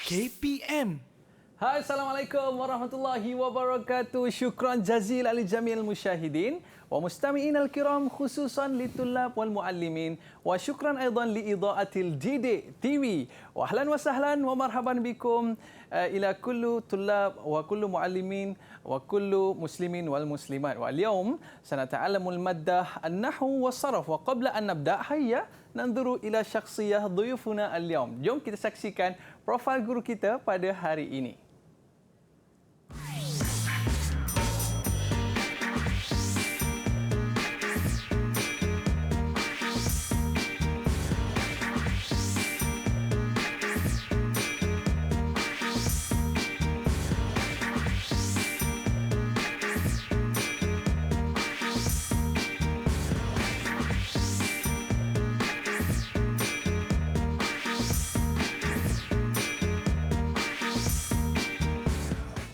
KPM. Hai, Assalamualaikum warahmatullahi wabarakatuh. Syukran jazil li jamil musyahidin wa mustami'in al-kiram khususan li tullab wal muallimin wa syukran aidan li idaatil Didik TV. Wa ahlan wa sahlan wa marhaban bikum ila kullu tullab wa kullu muallimin wa kullu muslimin wal muslimat. Wa al-yawm sanata'allamul maddah an-nahwu was-sarf wa qabla an nabda' hayya nanzuru ila syakhsiyah dhuyufuna al-yawm. Jom kita saksikan profil guru kita pada hari ini.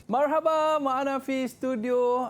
Marhaba, ma'ana fi studio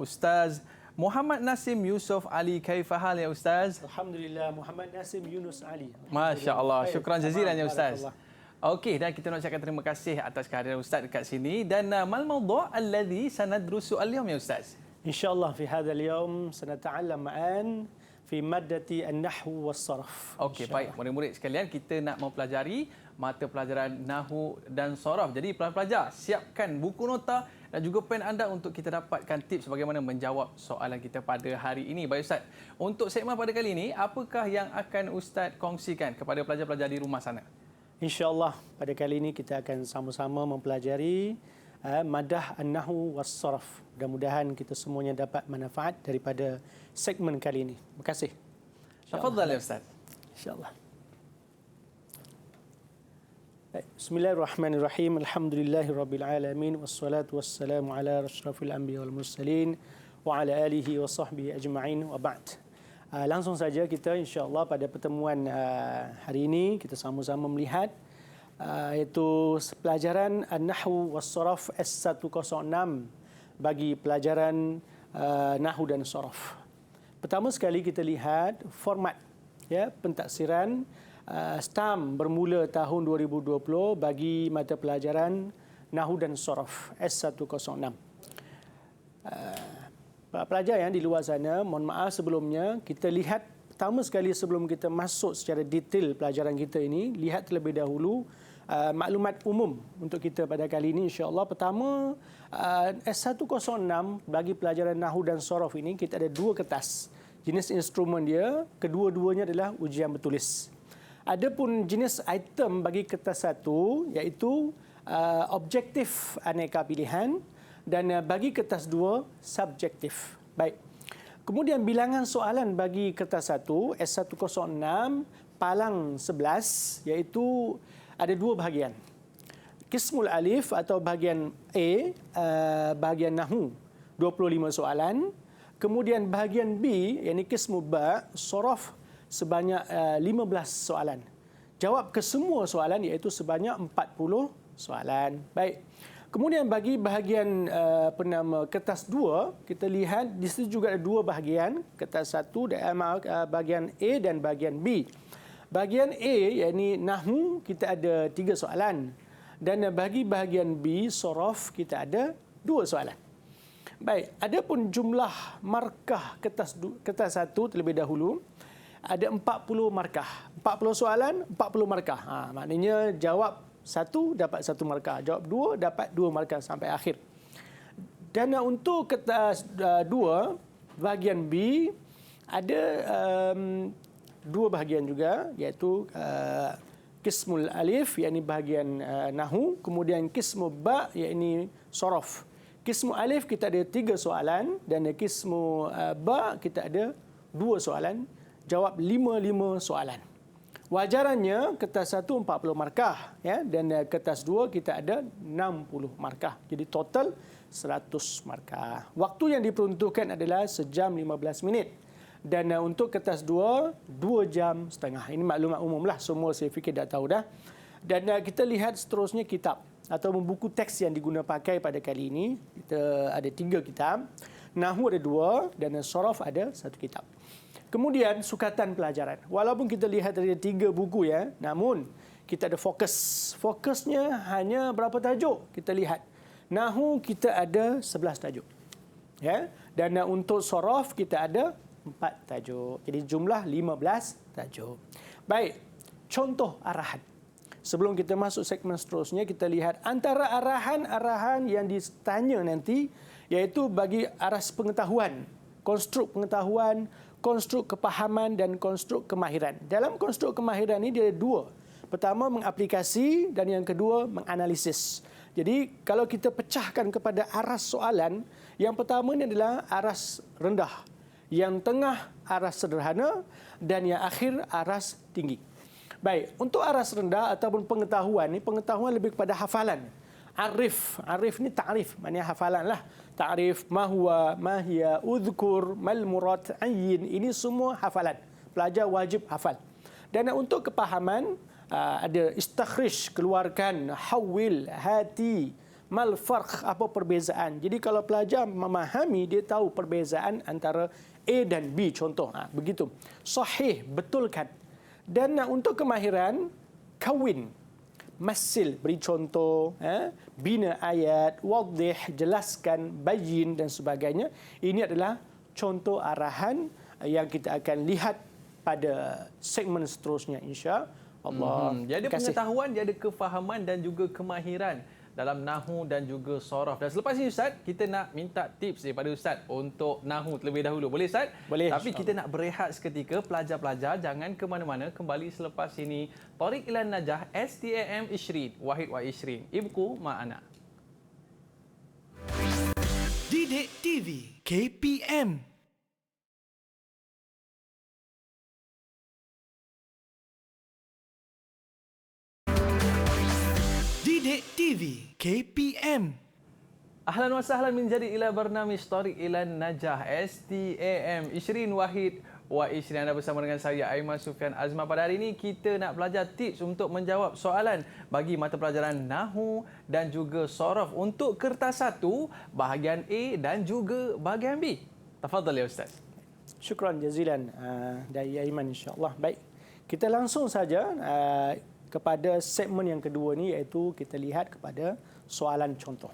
Ustaz Muhammad Nasim Yusof Ali. Kaifa hal ya Ustaz? Alhamdulillah, Muhammad Nasim Yunus Ali. Masya Allah, syukran jazilan ya Ustaz. Okey, dan kita nak ucapkan terima kasih atas kehadiran Ustaz dekat sini. Dan mal mawdu' alladhi sanadrusu al-yawm ya Ustaz? InsyaAllah fi hadha al-yawm sanata'allam ma'an fi maddati an-nahwu was-sarf. Okey, baik. Murid-murid sekalian, kita nak mempelajari mata pelajaran Nahwu dan Saraf. Jadi pelajar, siapkan buku nota dan juga pen anda untuk kita dapatkan tips bagaimana menjawab soalan kita pada hari ini. Baik Ustaz, untuk segmen pada kali ini, apakah yang akan Ustaz kongsikan kepada pelajar-pelajar di rumah sana? InsyaAllah pada kali ini kita akan sama-sama mempelajari madah an-nahwu was-sarf. Mudah-mudahan kita semuanya dapat manfaat daripada segmen kali ini. Terima kasih. Tafadhal ya Ustaz. InsyaAllah. Bismillahirrahmanirrahim. Alhamdulillahirabbil alamin wassalatu wassalamu ala asyrafil anbiya wal mursalin wa ala alihi wa sahbihi ajma'in wa ba'd. Langsung saja kita insya-Allah pada pertemuan hari ini kita sama-sama melihat iaitu pelajaran An-Nahwu was-Sarf S106 bagi pelajaran Nahwu dan Saraf. Pertama sekali kita lihat format pentaksiran STAM bermula tahun 2020 bagi mata pelajaran Nahwu dan Saraf S106. Pelajar yang di luar sana, mohon maaf sebelumnya, kita lihat pertama sekali sebelum kita masuk secara detail pelajaran kita ini, lihat terlebih dahulu maklumat umum untuk kita pada kali ini insya-Allah. Pertama, S106 bagi pelajaran Nahwu dan Saraf ini kita ada dua kertas. Jenis instrumen dia, kedua-duanya adalah ujian bertulis. Adapun jenis item bagi kertas satu iaitu objektif aneka pilihan dan bagi kertas dua subjektif. Baik. Kemudian bilangan soalan bagi kertas satu S106 palang 11 iaitu ada dua bahagian. Qismul alif atau bahagian A, bahagian Nahwu 25 soalan. Kemudian bahagian B iaitu qismul ba, Saraf sebanyak 15 soalan. Jawab ke semua soalan iaitu sebanyak 40 soalan. Baik. Kemudian bagi bahagian kertas 2, kita lihat di situ juga ada dua bahagian, kertas 1 bahagian A dan bahagian B. Bahagian A iaitu Nahwu kita ada 3 soalan dan bagi bahagian B Saraf kita ada 2 soalan. Baik, adapun jumlah markah kertas 1 terlebih dahulu ada 40 markah. 40 soalan, 40 markah. Maknanya jawab 1 dapat 1 markah, jawab 2 dapat 2 markah sampai akhir. Dan untuk kertas 2 bahagian B ada 2 bahagian juga iaitu qismul alif iaitu bahagian Nahwu, kemudian qismul ba iaitu Saraf. Qismul alif kita ada 3 soalan dan qismul ba kita ada 2 soalan. Jawab 55 soalan. Wajarannya kertas 1 40 markah dan kertas 2 kita ada 60 markah. Jadi total 100 markah. Waktu yang diperuntukkan adalah sejam 15 minit. Dan untuk kertas 2 jam setengah. Ini maklumat umum lah, semua saya fikir dah tahu dah. Dan kita lihat seterusnya kitab atau buku teks yang diguna pakai pada kali ini. Kita ada 3 kitab. Nahwu ada 2 dan Saraf ada 1 kitab. Kemudian sukatan pelajaran. Walaupun kita lihat ada 3 buku namun kita ada fokus. Fokusnya hanya berapa tajuk? Kita lihat. Nahu kita ada 11 tajuk. Ya. Dan untuk sorof kita ada 4 tajuk. Jadi jumlah 15 tajuk. Baik, contoh arahan. Sebelum kita masuk segmen seterusnya, kita lihat antara arahan-arahan yang ditanya nanti, iaitu bagi aras pengetahuan, konstruk pengetahuan, konstruk kepahaman dan konstruk kemahiran. Dalam konstruk kemahiran ini dia ada dua. Pertama, mengaplikasi dan yang kedua, menganalisis. Jadi, kalau kita pecahkan kepada aras soalan, yang pertama ini adalah aras rendah. Yang tengah, aras sederhana dan yang akhir, aras tinggi. Baik, untuk aras rendah ataupun pengetahuan, ini pengetahuan lebih kepada hafalan. Arif ni ta'rif, maknanya hafalan lah. Ta'rif, mahwa, mahya, udhkur, mal murad, ayyin, ini semua hafalan. Pelajar wajib hafal. Dan untuk kepahaman, ada istakhrij, keluarkan, hawil, hati, mal farq, apa perbezaan. Jadi kalau pelajar memahami, dia tahu perbezaan antara A dan B, contoh. Begitu. Sahih, betulkan. Dan untuk kemahiran, kawin, masil, beri contoh, bina ayat, wadih, jelaskan, bayin dan sebagainya. Ini adalah contoh arahan yang kita akan lihat pada segmen seterusnya, insya-Allah. Dia ada pengetahuan, dia ada kefahaman dan juga kemahiran dalam nahu dan juga sorof. Dan selepas ini Ustaz, kita nak minta tips daripada Ustaz untuk nahu terlebih dahulu. Boleh Ustaz? Boleh. Tapi kita nak berehat seketika. Pelajar-pelajar jangan ke mana-mana. Kembali selepas ini. Tariq Ilan Najah STAM Ishrin Wahid wa Ishrin. Ibku ma'ana. Didik TV KPM. Didik TV KPM. Ahlan wa sahlan menjadi ila barnamij Tariq Ilan Najah STAM Ishrin Wahid wa Ishrin. Anda bersama dengan saya Aiman Sufian Azman. Pada hari ini kita nak belajar tips untuk menjawab soalan bagi mata pelajaran Nahu dan juga Sorof untuk kertas 1 bahagian A dan juga bahagian B. Tafadhal ya Ustaz. Syukran jazilan dari Aiman, insya-Allah. Baik. Kita langsung saja kepada segmen yang kedua ni, iaitu kita lihat kepada soalan contoh.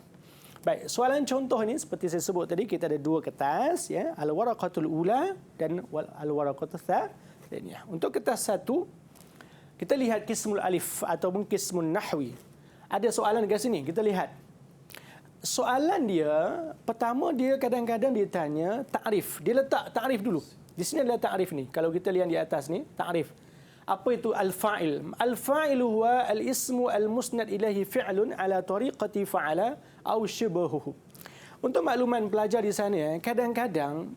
Baik, soalan contoh ini seperti saya sebut tadi, kita ada dua kertas, ya, al-waraqatul ula dan al-waraqatul tsaniyah. Untuk kertas 1, kita lihat kismul alif ataupun kismun nahwi. Ada soalan dekat sini, kita lihat. Soalan dia, pertama dia kadang-kadang dia tanya ta'rif. Dia letak ta'rif dulu. Di sini adalah ta'rif ni. Kalau kita lihat di atas ni, ta'rif. Apa itu al-fa'il? Al-fa'il huwa al-ismu al-musnad ilahi fi'lun ala tariqati fa'ala aw shibahuhu. Untuk makluman pelajar di sana, kadang-kadang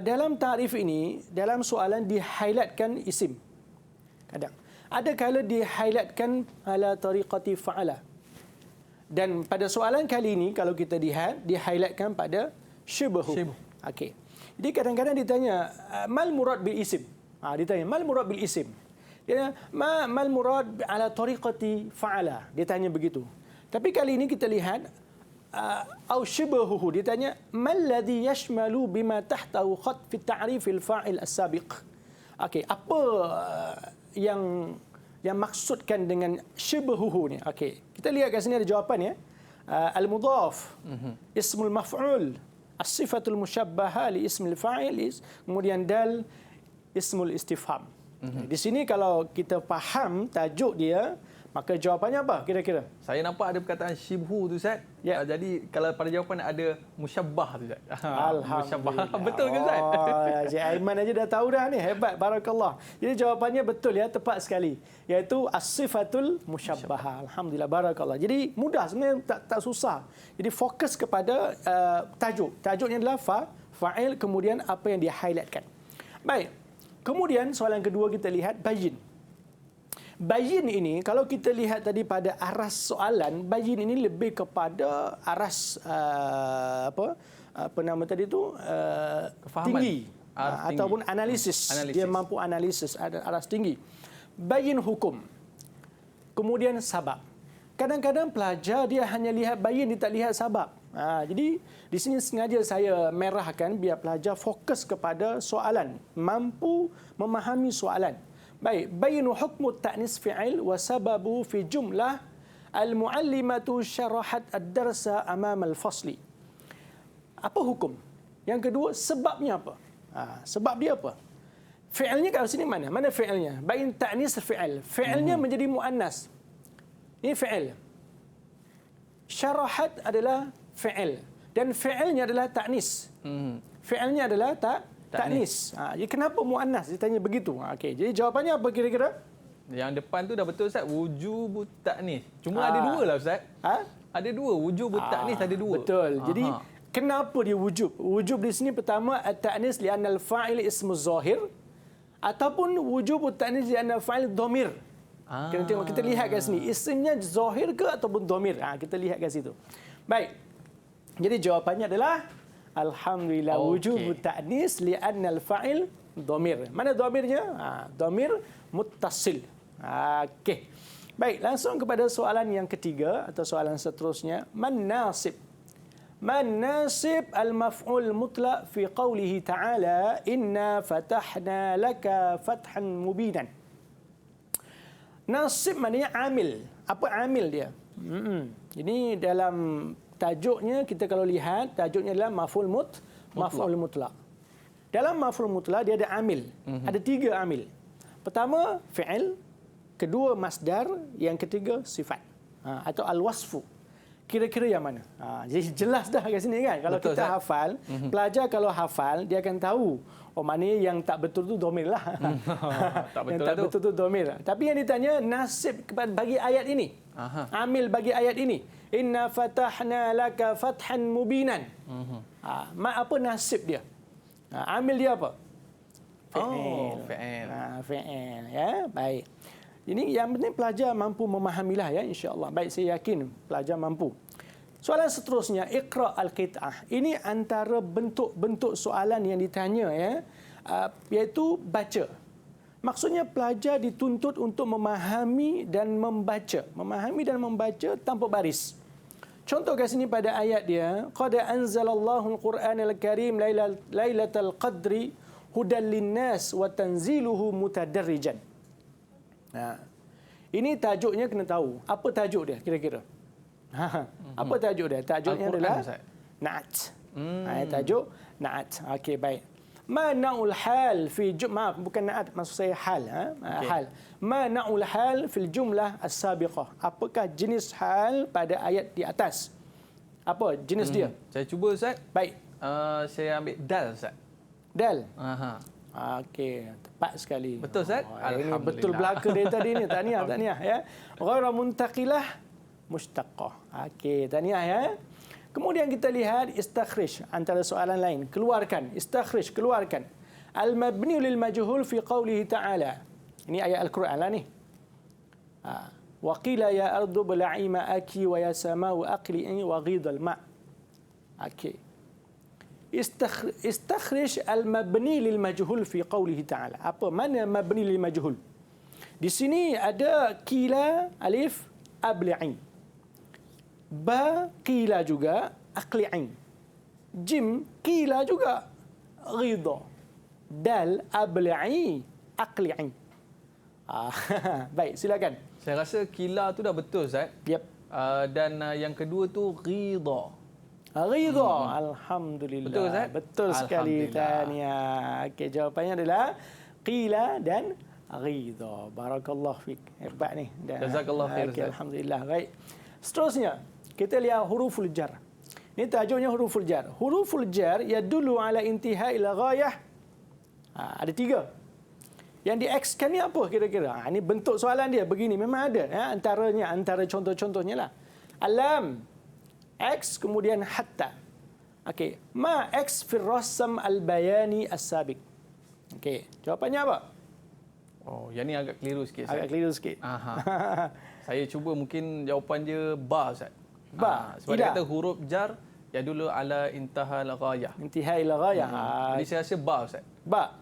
dalam ta'rif ini, dalam soalan di-highlightkan isim. Kadang. Ada kala di-highlightkan ala tariqati fa'ala. Dan pada soalan kali ini, kalau kita lihat, di-highlightkan pada shibahu. Okey. Jadi kadang-kadang ditanya, mal murad bil isim? Ditanya, mal murad bil isim? Dia mal murad ala tariqati fa'ala. Dia tanya begitu. Tapi kali ini kita lihat au shibahuhu, dia tanya mal ladhi yashmalu bima tahtahu khat fi ta'rif al-fa'il as-sabiq. Okey, apa yang maksudkan dengan shibahuhu ni? Okey, kita lihat kat sini ada jawapan, ya. Al-mudhaf, ismul maf'ul, as-sifatul mushabbaha li ismil fa'il, kemudian dal ismul istifham. Di sini kalau kita faham tajuk dia, maka jawapannya apa kira-kira? Saya nampak ada perkataan shibhu tu Ustaz. Ya. Jadi kalau pada jawapan ada musyabbah tu Ustaz. Alhamdulillah. Musyabbah. Betul ke Ustaz? Cik Aiman aja dah tahu dah ni. Hebat, barakallah. Jadi jawapannya betul, ya, tepat sekali. Iaitu as-sifatul musyabbah. Alhamdulillah, barakallah. Jadi mudah sebenarnya, tak susah. Jadi fokus kepada tajuk. Tajuknya adalah fa'il, kemudian apa yang dia highlightkan. Baik. Kemudian soalan kedua kita lihat bayin. Bayin ini, kalau kita lihat tadi pada aras soalan, bayin ini lebih kepada aras apa nama tadi tu, tinggi, ataupun analisis. Dia mampu analisis, ada aras tinggi. Bayin hukum. Kemudian sabab. Kadang-kadang pelajar dia hanya lihat bayin, dia tak lihat sabab. Jadi di sini sengaja saya merahkan biar pelajar fokus kepada soalan, mampu memahami soalan. Baik, bayinu hukmu ta'nis fi'il wa sababu fi jumlah al-muallimatu syarahat ad-darsa amam al-fasli. Apa hukum? Yang kedua, sebabnya apa? Sebab dia apa? Fi'ilnya kat sini mana? Mana fi'ilnya? Bayin ta'nis fi'il. Fi'ilnya menjadi muannas. Ini fi'il. Syarahat adalah fi'il dan fi'ilnya adalah ta'nis. Fi'ilnya adalah ta'nis. Jadi kenapa muannas? Dia tanya begitu. Okey, jadi jawapannya apa kira-kira? Yang depan tu dah betul Ustaz, wujub ta'nis. Cuma ada dua lah Ustaz. Ada dua, wujub ta'nis ada dua. Betul. Jadi kenapa dia wujub? Wujub di sini pertama at-ta'nis li'anna al-fa'il ismu zahir ataupun wujub at-ta'nis li'anna al-fa'il dhamir. Kena tengok, kita lihat kat sini isimnya zahir ke ataupun dhamir. Kita lihat kat situ. Baik. Jadi jawapannya adalah alhamdulillah wujub ta'nis li'anna al-fa'il dhamir. Mana dhamirnya? Dhamir muttasil. Okey. Baik, langsung kepada soalan yang ketiga atau soalan seterusnya. Man nasib? Man nasib al-maf'ul mutlaq fi qawlihi ta'ala inna fatahna laka fathan mubinan. Nasib maknanya amil. Apa amil dia? Ini dalam tajuknya kita kalau lihat tajuknya adalah maf'ul mutlaq. Dalam maf'ul mutlaq dia ada amil. Ada 3 amil. Pertama fi'il, kedua masdar, yang ketiga sifat. Atau al-wasfu. Kira-kira yang mana? Jadi jelas dah kat sini kan. Kalau betul, kita hafal, pelajar kalau hafal dia akan tahu mana yang tak betul tu dhamir lah. Tak betul yang tak betul tu dhamir. Tapi yang ditanya nasib bagi ayat ini. Amil bagi ayat ini. Inna fatahna laka fathan mubinan. Apa nasib dia? Amil dia apa? Fi'il. Fi'il. Ya, baik. Ini yang penting pelajar mampu memahamilah ya, insya-Allah. Baik, saya yakin pelajar mampu. Soalan seterusnya, iqra al-qit'ah. Ini antara bentuk-bentuk soalan yang ditanya ya, iaitu baca. Maksudnya pelajar dituntut untuk memahami dan membaca. Memahami dan membaca tanpa baris. Contoh kat sini pada ayat dia, qad anzalallahu al-Qur'anal Karim lailatal qadri hudan linnas wa tanziluhu mutadarrijan. Ini tajuknya kena tahu. Apa tajuk dia kira-kira? Apa tajuk dia? Tajuknya adalah Na'at. Tajuk Na'at. Okey, baik. Ma na'ul hal fi maaf, bukan Na'at, maksud saya hal. Hal. Ma na'ul hal fil jumlah as-sabiqah. Apakah jenis hal pada ayat di atas? Apa jenis dia? Saya cuba Ustaz. Baik. Saya ambil dal Ustaz. Dal. Okey, tepat sekali. Betul Ustaz? Ini betul belaka dari tadi ni. Tahniah ya. Ghairu muntaqilah mushtaqah. Okey, tahniah ya. Kemudian kita lihat istakhrij, antara soalan lain. Keluarkan, istakhrij, keluarkan. Al-mabni lil majhul fi qawlihi ta'ala. Ini ayat Al-Quran lah ni. Wa qila ya ardu bla'i ma'aki wa ya sama'u aqli'i wa ghidal ma'. Okey. Istakhrij al-mabni lil majhul fi qawlihi ta'ala. Apa mana mabni lil majhul? Di sini ada qila alif abli'i. Ba qila juga aqli'i. Jim qila juga ghidha. Dal abli'i aqli'i. Baik, silakan. Saya rasa qila tu dah betul Ustaz. Yep. Dan yang kedua tu ghidha. Ridha. Alhamdulillah. Betul Ustaz? Betul sekali. Tahniah. Okey, jawapannya adalah qila dan ridha. Barakallahu fik. Hebat ni. Jazakallahu khair Ustaz. Alhamdulillah. Baik. Seterusnya, kita lihat huruful jar. Ini tajuknya huruful jar. Huruful jar yadullu ala intihai ila ghayah. Ada 3. Yang di-X-kan ni apa kira-kira? Ini bentuk soalan dia begini. Memang ada. Antara contoh-contohnya lah. Alam. X kemudian hatta. Okey. Ma X fil rasam al-bayani as-sabiq. Okey. Jawapannya apa? Yang ni agak keliru sikit Ustaz. Agak keliru sikit. Saya cuba mungkin jawapan dia ba Ustaz. Ba. Sebab dia kata huruf jar ya dulu ala intahal ghayah. Intihai ila ghayah. Jadi saya rasa ba Ustaz. Ba.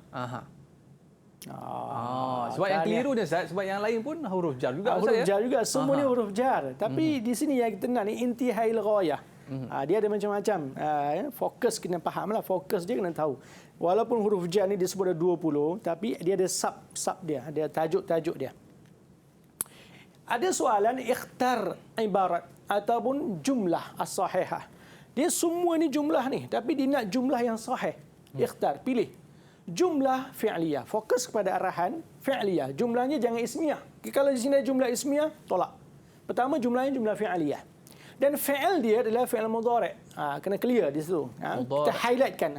Sebab yang keliru dia Ustaz, sebab yang lain pun huruf jar juga huruf jar juga, semuanya huruf jar. Tapi di sini yang kita nak ni intihai ghayah. Dia ada macam-macam. Fokus kena faham lah. Fokus dia kena tahu. Walaupun huruf jar ni disebut ada 20, tapi dia ada sub dia, ada tajuk-tajuk dia. Ada soalan ikhtar ibarat ataupun jumlah as-sahihah. Dia semua ni jumlah ni, tapi dia nak jumlah yang sahih. Ikhtar, pilih. Jumlah fi'liyah. Fokus kepada arahan fi'liyah. Jumlahnya jangan ismiyah. Kalau di sini ada jumlah ismiyah, tolak. Pertama jumlahnya jumlah fi'liyah. Dan fi'il dia adalah fi'il mudhari'. Kena clear di situ. Kita highlightkan.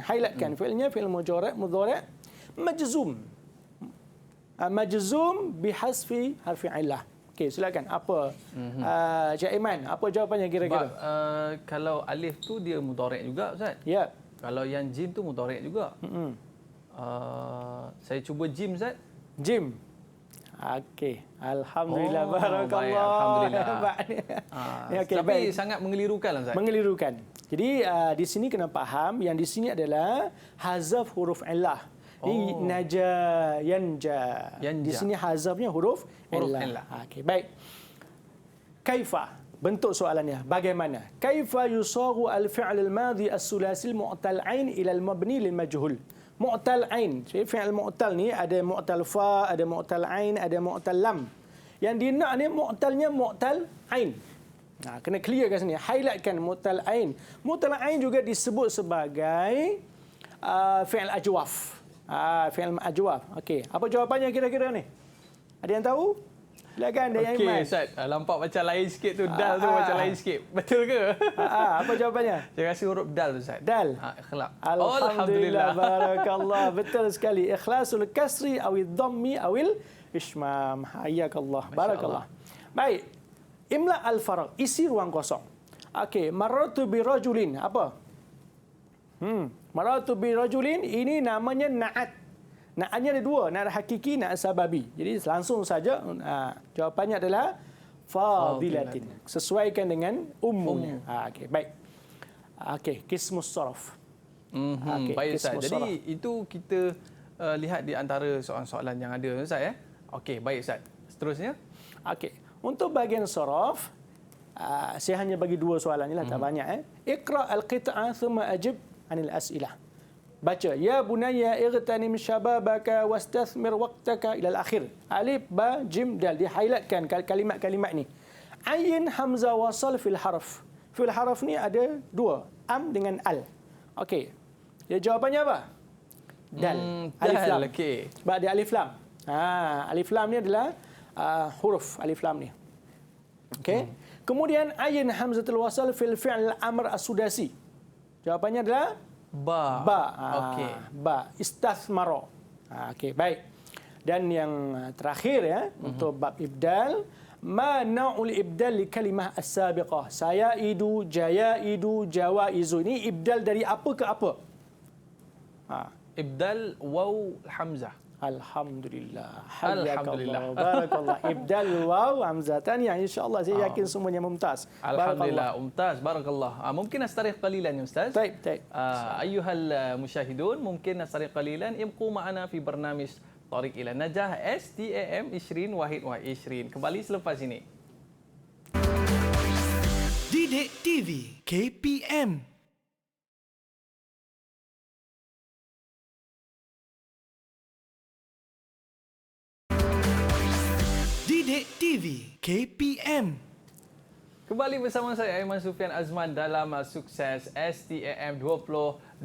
Fi'ilnya fi'il mudhari' majzum. Majzum bihasfi harfi illah. Okey, silakan. Apa Cik Aiman, apa jawapannya kira-kira? Kalau alif tu dia mudhari' juga, Ustaz. Ya. Kalau yang jim tu mudhari' juga. Saya cuba jim, Ustaz. Jim. Okey. Alhamdulillah. Barakallah. Baik, alhamdulillah. Okay, tapi baik. sangat mengelirukan lah, Ustaz. Mengelirukan. Jadi di sini kena faham yang di sini adalah hazaf huruf illah. Di naja, yanja. Di sini hazafnya huruf illah. Okey, baik. Kaifa? Bentuk soalannya, bagaimana? Kaifa yusagu al-fi'l al-madhi as-sulasi al-mu'tal ain ila al-mabni lil majhul? Mu'tal ain. Jadi fi'il mu'tal ni ada mu'tal fa, ada mu'tal ain, ada mu'tal lam. Yang dia nak ni mu'talnya mu'tal ain. Kena clear kat sini. Highlightkan mu'tal ain. Mu'tal ain juga disebut sebagai fi'il ajwaf. Fi'il ajwaf. Okey, apa jawapannya kira-kira ni? Ada yang tahu? Silakan Dayang Iman. Okey, Ustaz. Nampak macam lain sikit tu. Dal tu macam lain sikit. Betul ke? Apa jawapannya? Saya rasa huruf dal tu, Ustaz. Dal. Ikhlas. Alhamdulillah. Barakallah. Betul sekali. Ikhlasul kasri awil dhammi awil ishmam. Hayyakallah. Barakallah. Baik. Imla al-faraq. Isi ruang kosong. Okey. Marratu bi rajulin. Apa? Marratu bi rajulin. Ini namanya na'at. Na'atnya ada dua, na'at hakiki, na'at sababi. Jadi langsung saja jawapannya adalah fadilatin. Sesuaikan dengan umumnya. Okey, baik. Okey, qismus sarf. Okay, baik, Ustaz. Jadi itu kita lihat di antara soalan-soalan yang ada, Ustaz, ya. Okey, baik, Ustaz. Seterusnya? Okey. Untuk bahagian sarf, saya hanya bagi dua soalan ni lah, tak banyak. Iqra al-qit'a thumma ajib anil as'ilah. Baca, ya bunayya igtanim syababaka wastathmir waqtaka ila al-akhir. Alif, ba, jim, dal. Di-highlightkan kalimat-kalimat ni. Ayin, hamzah, wasal, fil harf. Fil harf ni ada dua, am dengan al. Okey. Ya, jawapannya apa? Dal. Alif lam. Okey. Sebab dia alif lam. Alif lam ni adalah huruf alif lam ni. Okey. Kemudian ayin hamzatul wasal fil fi'l amr as-sudasi. Jawapannya adalah Ba. Okey. Ba. Istathmara. Okey, baik. Dan yang terakhir ya, untuk bab ibdal, ma na'ul ibdal li kalimah as-sabiqah. Sayaidu, jayaidu, jawaizu. Ini ibdal dari apa ke apa? Ibdal waw hamzah. Alhamdulillah. Alhamdulillah. Barakallah. Ibdal waw hamzatan yang insya-Allah saya yakin semuanya mumtaz. Alhamdulillah, mumtaz. Barakallah. Mungkin astarih qalilan ya, Ustaz. Baik. Ayuhal musyahidun, mungkin astarih qalilan ibqu ma'ana fi barnamij Tariq ila Najah STAM 20 Wahid 20. Kembali selepas ini. Didik TV KPM. Didik TV KPM. Kembali bersama saya Aiman Sufian Azman dalam Sukses STAM 2021.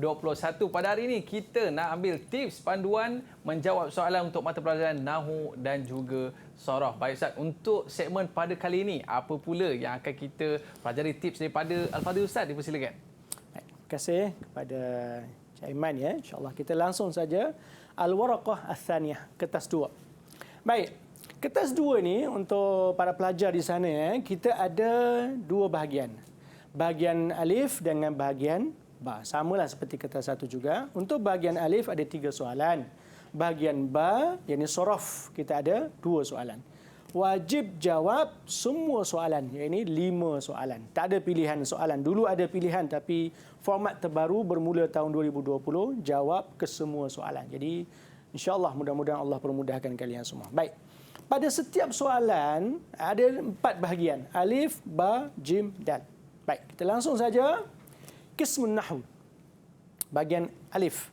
Pada hari ini kita nak ambil tips panduan menjawab soalan untuk mata pelajaran Nahwu dan juga Saraf. Baik, Ustaz, untuk segmen pada kali ini apa pula yang akan kita pelajari tips daripada Al-Fadhil Ustaz? Dipersilakan. Baik, terima kasih kepada Cik Aiman ya. Insya-Allah kita langsung saja Al-Waraqah Ats-Tsaniyah, kertas 2. Baik. Kertas 2 ni untuk para pelajar di sana kita ada dua bahagian. Bahagian alif dengan bahagian ba. Samalah seperti kertas 1 juga. Untuk bahagian alif ada 3 soalan. Bahagian ba, yakni sorof, kita ada 2 soalan. Wajib jawab semua soalan, yakni 5 soalan. Tak ada pilihan soalan. Dulu ada pilihan tapi format terbaru bermula tahun 2020 jawab ke semua soalan. Jadi insya-Allah mudah-mudahan Allah permudahkan kalian semua. Baik. Pada setiap soalan ada 4 bahagian. Alif, ba, jim, dal. Baik, kita langsung saja qismun nahwu. Bagian alif.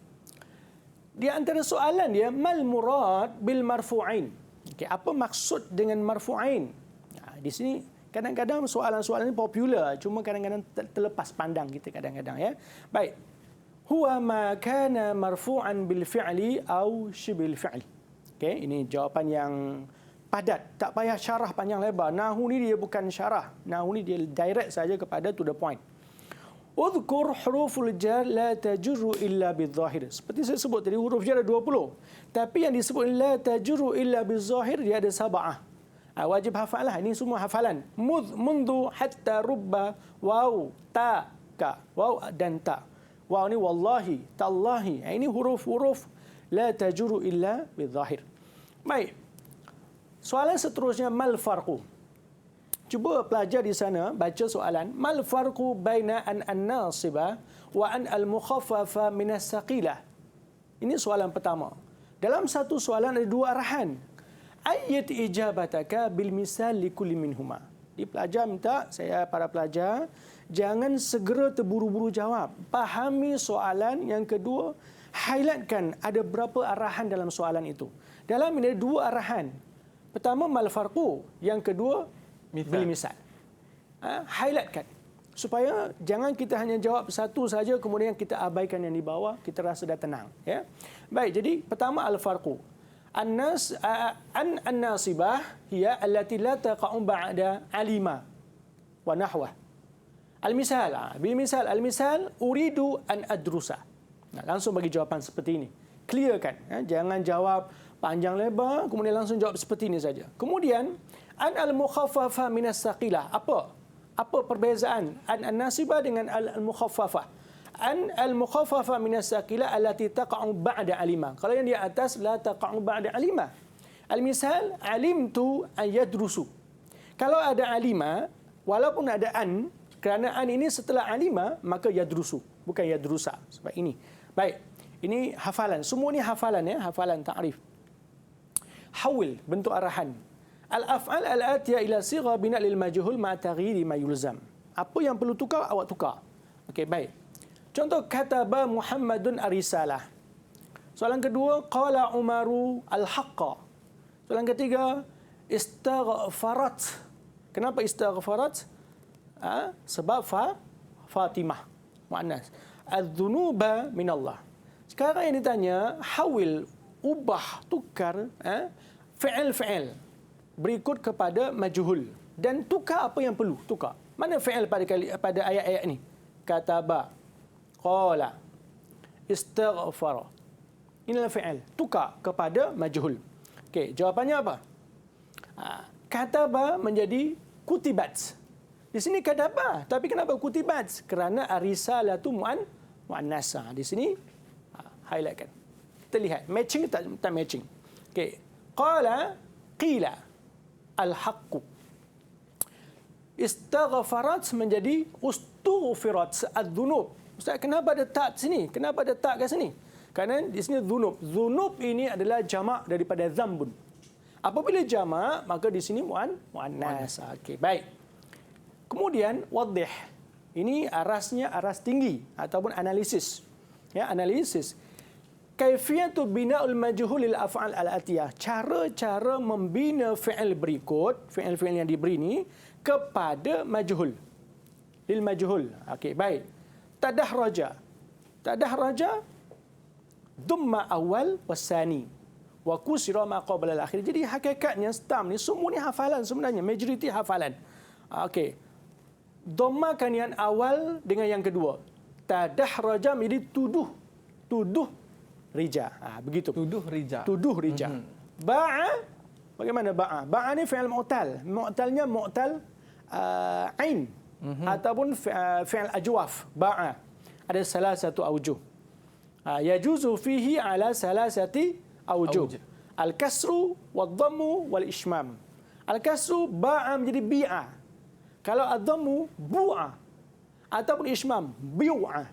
Di antara soalan dia, mal murad bil marfu'ain. Okey, apa maksud dengan marfu'ain? Di sini kadang-kadang soalan-soalan ini popular, cuma kadang-kadang terlepas pandang kita kadang-kadang ya. Baik. Huwa ma kana marfu'an bil fi'li au shibil fi'li. Okey, ini jawapan yang padat, tak payah syarah panjang lebar. Nahwu ni dia bukan syarah. Nahwu ni dia direct saja kepada to the point. Udhkur huruful jar la tajurru illa bidzahir. Seperti saya sebut tadi, huruf jar ada 20. Tapi yang disebut la tajurru illa bidzahir dia ada sab'ah. Wajib hafalah. Ini semua hafalan. Mundu hatta rubba waw ta ka. Waw dan ta. Waw ni wallahi, tallahi. Ini huruf-huruf la tajurru illa bidzahir. Baik. Soalan seterusnya, mal farqu. Cuba pelajar di sana baca soalan. Mal farqu baina an-nasibah wa an al-mukhaffafa min as-saqilah. Ini soalan pertama. Dalam satu soalan ada dua arahan. Ayyat ijabataka bil misal li kulli minhuma. Di pelajar minta saya para pelajar jangan segera terburu-buru jawab. Pahami soalan. Yang kedua, highlightkan ada berapa arahan dalam soalan itu. Dalam ini ada dua arahan. Pertama, mal farqu. Yang kedua, bil misal. Highlightkan. Supaya jangan kita hanya jawab satu saja, kemudian kita abaikan yang di bawah, kita rasa dah tenang. Ya? Baik, jadi pertama, al farqu. An-nasibah hiya allati la taqa'u ba'da alima wa nahwa. Al-misal. Bil misal. Al-misal, uridu an adrusa. Langsung bagi jawapan seperti ini. Clearkan. Jangan jawab panjang lebar, kemudian langsung jawab seperti ini saja. Kemudian, an al-mukhaffafa min as-saqilah. Apa perbezaan an-nasibah dengan al-mukhaffafa? An al-mukhaffafa min as-saqilah allati taqa'u ba'da alima. Kalau yang di atas la taqa'u ba'da alima. Al-misal, alimtu an yadrusu. Kalau ada alima, walaupun ada an, kerana an ini setelah alima, maka yadrusu, bukan yadrusa. Sebab ini. Baik, ini hafalan. Semua ini hafalan ya, hafalan ta'rif. Hawil, bentuk arahan. Al-af'al al-atiyah ila sigha bina' lil majhul ma taghyiri ma yulzam. Apa yang perlu tukar, awak tukar. Okey, baik. Contoh, kataba Muhammadun ar-risalah. Soalan kedua, qala Umaru al-haqqa. Soalan ketiga, istaghfarat. Kenapa istaghfarat? Sebab Fatimah. Mu'annas. Az-dhunuba minallah. Sekarang yang ditanya, hawil, ubah, tukar fi'il berikut kepada majhul dan tukar apa yang perlu tukar. Mana fi'il pada ayat-ayat ini? Kataba, qala, istaghfara. Inilah fi'il, tukar kepada majhul. Okey, jawapannya apa? Kataba menjadi kutibat. Di sini kataba, tapi kenapa kutibat? Kerana arisalatu muannas. Di sini highlightkan. Kita lihat matching tak matching. Okey. Qala qila al-haqqu. Istaghfarat menjadi ustughfirat adz-dzunub. Ustaz, kenapa ada tak sini? Kenapa ada tak kat sini? Kerana di sini dzunub. Dzunub ini adalah jamak daripada zambun. Apabila jamak, maka di sini muannas. Okey, baik. Kemudian wadih. Ini arasnya aras tinggi ataupun analisis. Ya, analisis. Kaifiyatu bina'ul majhul lil af'al al-atiyah. Cara-cara membina fi'il berikut, fi'il-fi'il yang diberi ini kepada majhul. Lil majhul. Okey, baik. Tadahraja. Tadahraja dhamma awal wasani wa kusira ma qabla al-akhir. Jadi hakikatnya stam ni semua ni hafalan sebenarnya, majoriti hafalan. Okey. Dhammakan yang awal dengan yang kedua. Tadahraja menjadi tuduh rija. Begitu. Tuduh rija. Tuduh rija. Ba'a, bagaimana ba'a? Ba'a ni fi'il mu'tal. Mu'talnya mu'tal ain ataupun fi'il ajwaf. Ba'a. Ada salah satu aujuh. Yajuzu fihi ala salasati aujuh. Al-kasru wad-dhammu wal-ishmam. Al-kasru ba'a menjadi bi'a. Kalau ad-dhammu bu'a ataupun ishmam bi'a.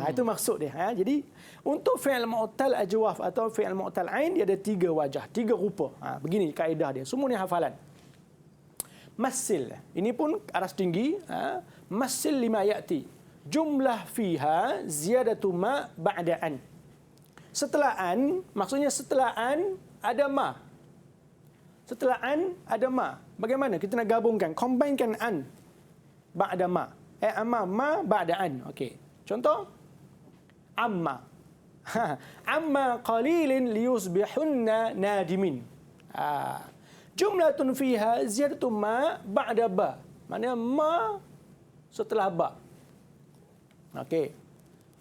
Itu maksud dia. Jadi untuk fi'il mu'tal ajwaf atau fi'il mu'tal ain dia ada tiga wajah, tiga rupa. Begini kaedah dia. Semua ni hafalan. Masil. Ini pun aras tinggi. Masil lima ya'ti. Jumlah fiha ziyadatu ma ba'da an. Setelah an, maksudnya setelah an ada ma. Setelah an ada ma. Bagaimana kita nak gabungkan? Combinekan an ba'da ma. Amma ma ba'da an. Okey. Contoh amma. Amma qalilin liyusbihunna nadimin. Jumlatun fiha ziyadatu ma ba'da ba. Maknanya ma setelah ba. Okey.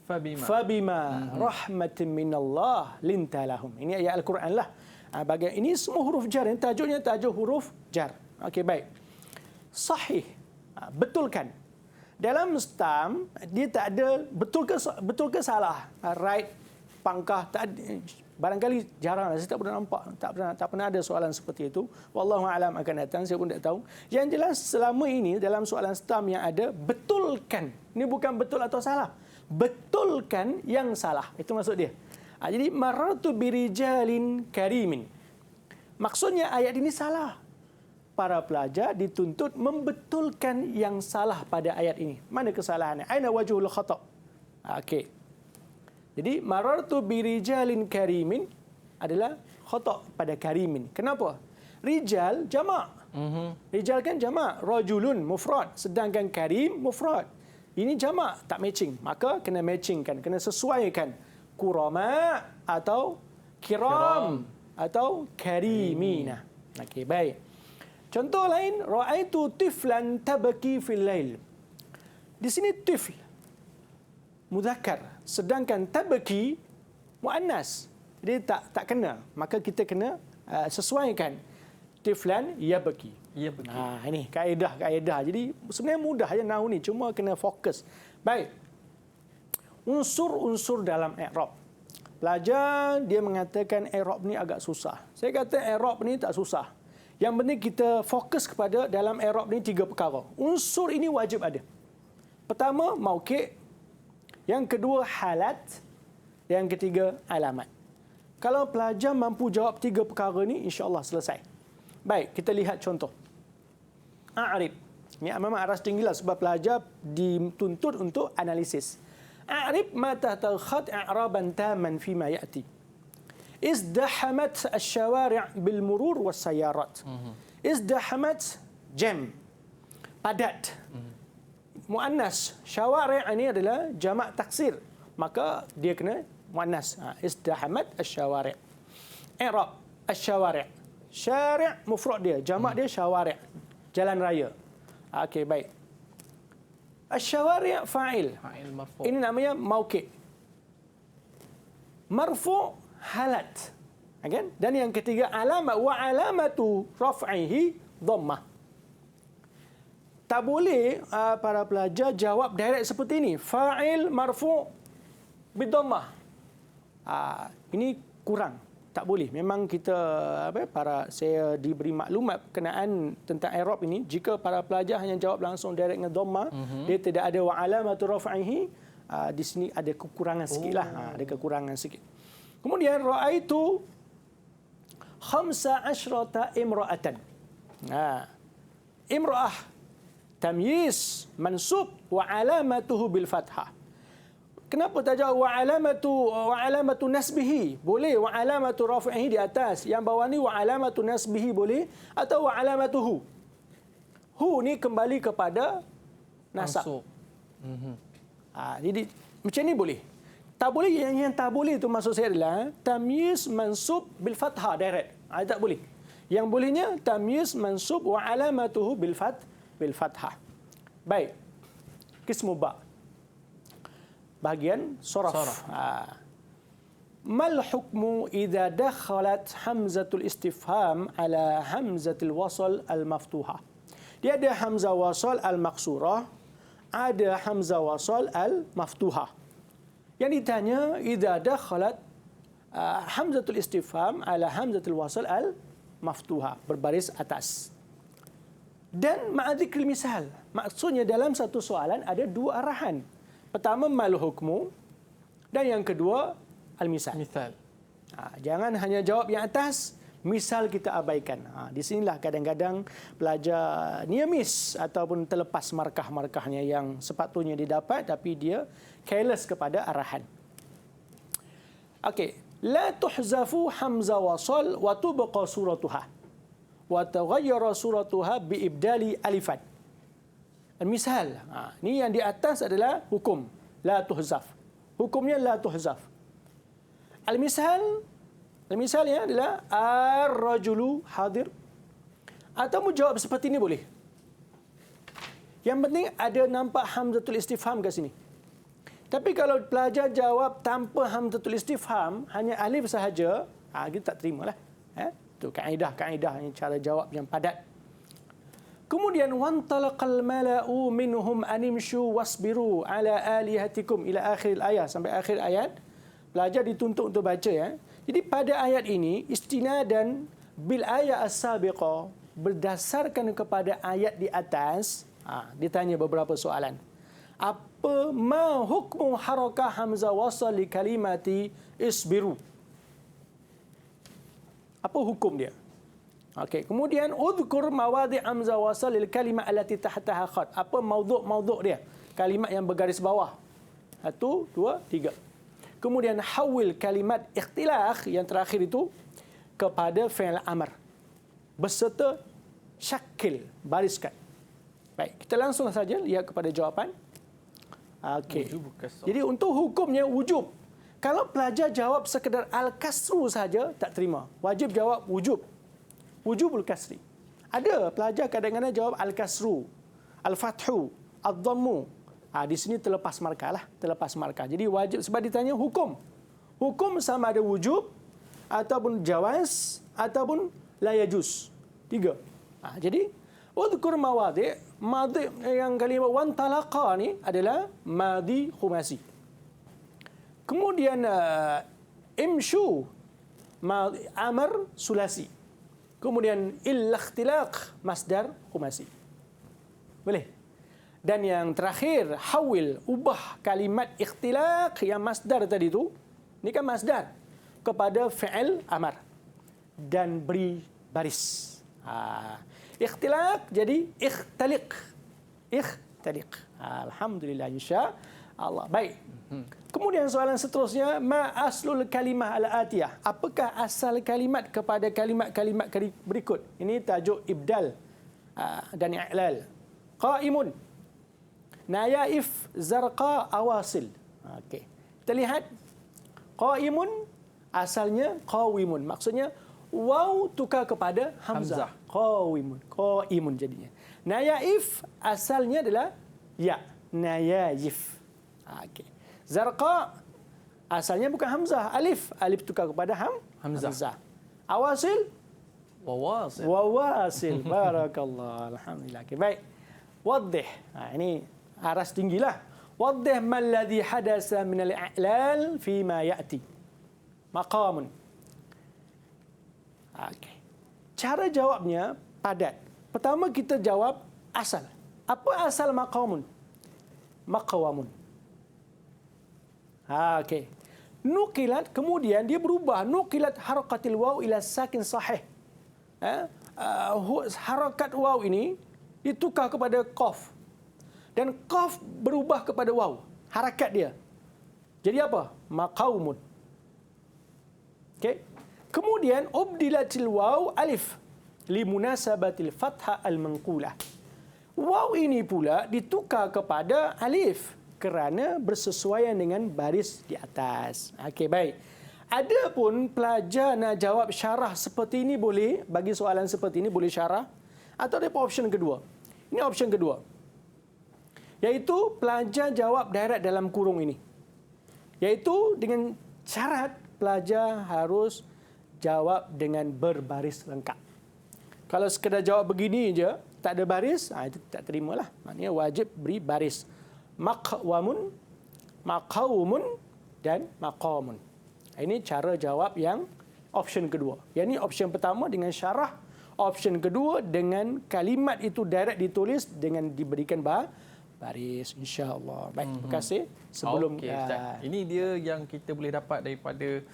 Fabima rahmatin minallah linta lahum. Ini ayat Al-Quran lah. Bagian ini semua huruf jar. Yang tajuknya tajuk huruf jar. Okey, baik. Sahih. Betulkan. Dalam stam dia tak ada betul ke salah. Right, pangkah, tak ada. Barangkali jarang, saya tak pernah nampak, tak pernah ada soalan seperti itu. Wallahu a'lam akan datang, saya pun tak tahu. Yang jelas selama ini dalam soalan stam yang ada, betulkan. Ini bukan betul atau salah. Betulkan yang salah. Itu maksud dia. Jadi marartu birijalin karimin. Maksudnya ayat ini salah. Para pelajar dituntut membetulkan yang salah pada ayat ini. Mana kesalahannya? Aina wajhul khata'? Okey. Jadi marartu birijalin karimin adalah khata' pada karimin. Kenapa? Rijal jamak. Rijal kan jamak, rajulun mufrad, sedangkan karim mufrad. Ini jamak, tak matching. Maka kena matchingkan, kena sesuaikan. Kurama atau kiram atau karimina. Okey, baik. Contoh lain, ra'aitu tiflan tabaki fil lail. Di sini tifl muzakkar, sedangkan tabaki muannas. Jadi tak kena. Maka kita kena sesuaikan. Tiflan yabaki. Yabaki. Ini kaedah. Jadi sebenarnya mudah je nahwu ni, cuma kena fokus. Baik. Unsur-unsur dalam i'rab. Pelajar dia mengatakan i'rab ni agak susah. Saya kata i'rab ni tak susah. Yang penting kita fokus kepada dalam i'rab ni 3 perkara. Unsur ini wajib ada. Pertama, mauqi'. Yang kedua, halat. Yang ketiga, alamat. Kalau pelajar mampu jawab 3 perkara ni, insya-Allah selesai. Baik, kita lihat contoh. A'rib. Ini memang aras tinggilah sebab pelajar dituntut untuk analisis. A'rib ma tahta khat i'raban taman fima ya'ti. Izdahamat asy-syawari' bil murur was sayarat. Izdahamat jam. Padat. Muannas. Syawari' ini adalah jamak taksir. Maka dia kena muannas. Izdahamat asy-syawari'. I'rab asy-syawari'. Syari' mufrad dia, jamak dia syawari'. Jalan raya. Okey, baik. Asy-syawari' fa'il. Fa'il marfu'. Ini namanya mauqi'. Marfu' halat. Kan? Dan yang ketiga alamat wa alamatu raf'ihi dhammah. Tak boleh para pelajar jawab direct seperti ini. Fa'il marfu' bidhammah. Ini kurang. Tak boleh. Memang kita saya diberi maklumat berkenaan tentang i'rab ini. Jika para pelajar hanya jawab langsung direct dengan dhammah, dia tidak ada wa alamatu raf'ihi, di sini ada kekurangan sikitlah. Ada kekurangan sikit. Kemudian ra'aitu 15 imra'atan. Imra'ah tamyiz mansub wa alamatuhu bil fathah. Kenapa tak jawab wa alamatu nasbihi? Boleh wa alamatu raf'ihi di atas. Yang bawah ni wa alamatu nasbihi boleh atau wa alamatuhu. Hu ni kembali kepada nasab. Jadi macam ni boleh. Tak boleh, yang tak boleh itu maksud saya adalah tamyiz mansub bil fathah direct. Tak boleh. Yang bolehnya tamyiz mansub wa alamatuhu bil fathah. Baik. Qismu ba. Bahagian soraf. Mal hukmu idza dakhalat hamzatul istifham ala hamzatil wasl al maftuhah. Dia ada hamzah wasl al maqsurah, ada hamzah wasl al maftuhah. Yang ditanya idza dakhalat hamzatul istifham ala hamzatul wasl al maftuha, berbaris atas. Dan ma'adzikr misal, maksudnya dalam satu soalan ada 2 arahan. Pertama mal hukmu dan yang kedua al misal. Jangan hanya jawab yang atas, Misal kita abaikan. Di sinilah kadang-kadang pelajar near miss ataupun terlepas markah-markahnya yang sepatutnya didapat tapi dia careless kepada arahan. Okey, la tuhzafu hamzah wasal wa tubqa suratuha wa taghayyara suratuha bi ibdali alifat. Misal, ni yang di atas adalah hukum la tuhzaf. Hukumnya la tuhzaf. Misalnya adalah ar-rajulu hadir. Atau menjawab seperti ini boleh. Yang penting ada nampak hamzatul istifham kat sini. Tapi kalau pelajar jawab tanpa hamzatul istifham, hanya alif sahaja, kita tak terimalah. Itu kaedah yang cara jawab yang padat. Kemudian wantalaqal mala'u minhum animshu wasbiru ala alihatikum ila akhir ayat, sampai akhir ayat. Pelajar dituntut untuk baca ya. Jadi pada ayat ini istinadan bil ayat as-sabiqah, berdasarkan kepada ayat di atas, ditanya beberapa soalan. Apa ma hukmu harakah hamzah wasal li kalimati isbiru? Apa hukum dia? Okey, kemudian udhkur mawadi' hamzah wasal lil kalimah allati tahtaha khat. Apa maudhu' dia? Kalimat yang bergaris bawah. 1 2 3. Kemudian hawil kalimat ikhtilaf yang terakhir itu kepada fi'il amr beserta syakil, bariskan. Baik, kita langsung saja lihat kepada jawapan. Okey. Jadi untuk hukumnya wujub. Kalau pelajar jawab sekedar al-kasru saja tak terima. Wajib jawab wujub. Wujubul kasri. Ada pelajar kadang-kadang jawab al-kasru, al-fathu, ad-dhammu. Di sini terlepas markah lah, terlepas markah. Jadi wajib sebab ditanya hukum. Hukum sama ada wujub ataupun jawaz ataupun la yajuz. 3. Jadi udhkur mawadi', madi yang kalimah wan talaqa ni adalah madi khumasi. Kemudian imshu madi amr sulasi. Kemudian illa ikhtilaq masdar khumasi. Boleh? Dan yang terakhir, hawil, ubah kalimat ikhtilaq yang masdar tadi itu, ini kan masdar, kepada fi'il amar dan beri baris. Ikhtilaq jadi ikhtaliq. Ikhtaliq. Alhamdulillah, insya Allah. Baik. Kemudian soalan seterusnya, ma aslul kalimah al-atiyah? Apakah asal kalimat kepada kalimat-kalimat berikut? Ini tajuk ibdal dan i'lal. Qaimun, nayaif, zarqa, awasil. Okey. Kita lihat qaimun asalnya qawimun. Maksudnya waw tukar kepada hamzah. Qaimun jadinya. Nayaif asalnya adalah ya, nayayif. Okey. Zarqa asalnya bukan hamzah, alif tukar kepada hamzah. Awasil wawasil. Barakallah. Alhamdulillah. Okay, baik. Waddih. Ini aras tinggilah. Waddih malladhi hadasa min al-i'lal fi ma ya'ti. Maqamun. Okey. Cara jawabnya padat. Pertama kita jawab asal. Apa asal maqamun? Maqawamun. Okey. Nukilat, kemudian dia berubah. Nukilat harakatil waw ila sakin sahih. Harakat waw ini ditukar kepada qaf. Dan qaf berubah kepada waw. Harakat dia. Jadi apa? Maqaumun. Okey. Kemudian ubdilatil waw alif limunasabatil fathah al-manqulah. Waw ini pula ditukar kepada alif kerana bersesuaian dengan baris di atas. Okey, baik. Adapun pelajar nak jawab syarah seperti ini boleh, bagi soalan seperti ini boleh syarah, atau ada option kedua. Ini option kedua. Iaitu pelajar jawab direct dalam kurung ini. Iaitu dengan syarat pelajar harus jawab dengan berbaris lengkap. Kalau sekadar jawab begini je, tak ada baris, itu tak terimalah. Maknanya wajib beri baris. Maqwamun, maqaumun dan maqamun. Ini cara jawab yang option kedua. Yang ini option pertama dengan syarah, option kedua dengan kalimat itu direct ditulis dengan diberikan baris, insya-Allah. Baik, terima kasih. Sebelum ini dia yang kita boleh dapat daripada